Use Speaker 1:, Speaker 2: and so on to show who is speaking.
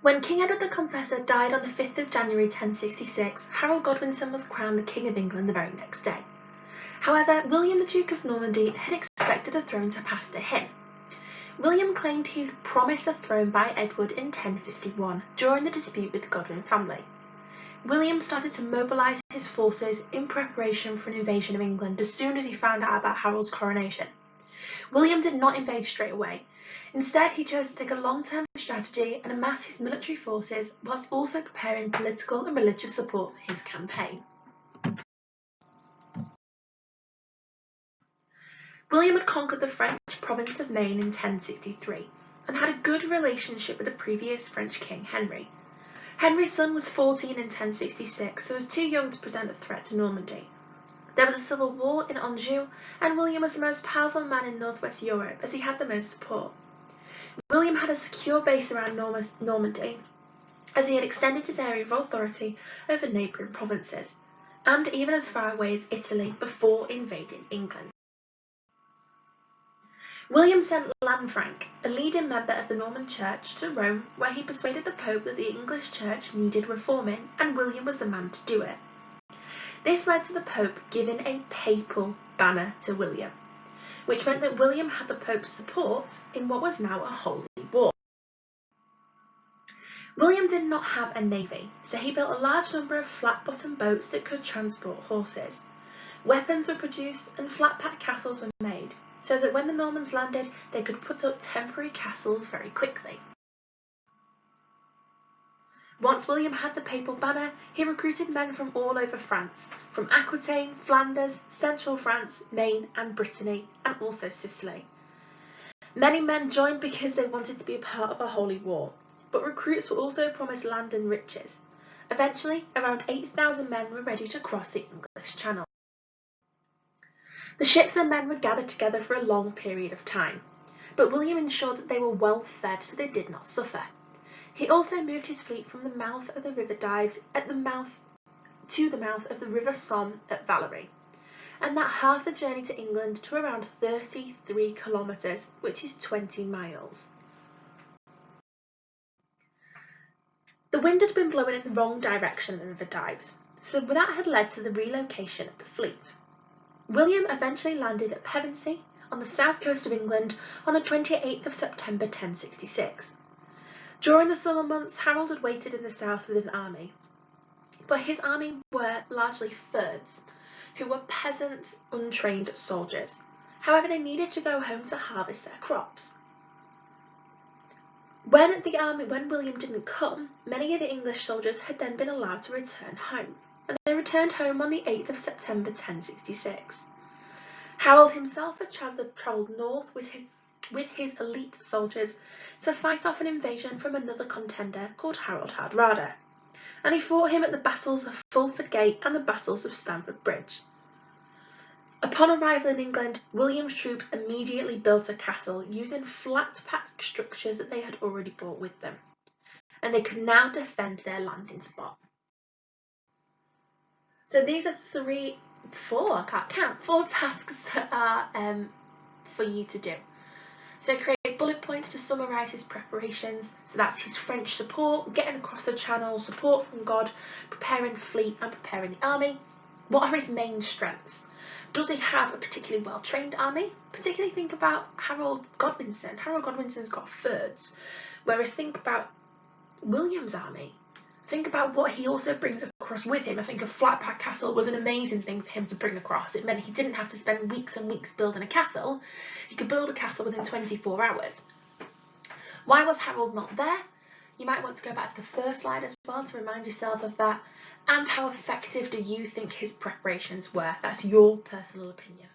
Speaker 1: When King Edward the Confessor died on the 5th of January 1066, Harold Godwinson was crowned the King of England the very next day. However, William the Duke of Normandy had expected the throne to pass to him. William claimed he had promised the throne by Edward in 1051 during the dispute with the Godwin family. William started to mobilise his forces in preparation for an invasion of England as soon as he found out about Harold's coronation. William did not invade straight away. Instead, he chose to take a long-term strategy and amass his military forces whilst also preparing political and religious support for his campaign. William had conquered the French province of Maine in 1063 and had a good relationship with the previous French king, Henry. Henry's son was 14 in 1066, so was too young to present a threat to Normandy. There was a civil war in Anjou, and William was the most powerful man in northwest Europe as he had the most support. William had a secure base around Normandy, as he had extended his area of authority over neighbouring provinces, and even as far away as Italy before invading England. William sent Lanfranc, a leading member of the Norman Church, to Rome, where he persuaded the Pope that the English Church needed reforming, and William was the man to do it. This led to the Pope giving a papal banner to William, which meant that William had the Pope's support in what was now a holy war. William did not have a navy, so he built a large number of flat-bottomed boats that could transport horses. Weapons were produced and flat-packed castles were made, so that when the Normans landed, they could put up temporary castles very quickly. Once William had the papal banner, he recruited men from all over France, from Aquitaine, Flanders, central France, Maine and Brittany, and also Sicily. Many men joined because they wanted to be a part of a holy war, but recruits were also promised land and riches. Eventually, around 8,000 men were ready to cross the English Channel. The ships and men were gathered together for a long period of time, but William ensured that they were well fed so they did not suffer. He also moved his fleet from the mouth of the River Dives to the mouth of the River Somme at Valery, and that half the journey to England to around 33 kilometres, which is 20 miles. The wind had been blowing in the wrong direction of the River Dives, so that had led to the relocation of the fleet. William eventually landed at Pevensey on the south coast of England on the 28th of September 1066. During the summer months, Harold had waited in the south with an army, but his army were largely thirds, who were peasant, untrained soldiers. However, they needed to go home to harvest their crops. When William didn't come, many of the English soldiers had then been allowed to return home, and they returned home on the 8th of September 1066. Harold himself had travelled north with his elite soldiers to fight off an invasion from another contender called Harold Hardrada, and he fought him at the battles of Fulford Gate and the battles of Stamford Bridge. Upon arrival in England, William's troops immediately built a castle using flat-packed structures that they had already brought with them, and they could now defend their landing spot. So these are four tasks that are for you to do. So create bullet points to summarise his preparations. So that's his French support, getting across the channel, support from God, preparing the fleet and preparing the army. What are his main strengths? Does he have a particularly well-trained army? Particularly think about Harold Godwinson. Harold Godwinson's got thirds. Whereas think about William's army. Think about what he also brings across with him. I think a flat-pack castle was an amazing thing for him to bring across. It meant he didn't have to spend weeks and weeks building a castle. He could build a castle within 24 hours. Why was Harold not there? You might want to go back to the first slide as well to remind yourself of that. And how effective do you think his preparations were? That's your personal opinion.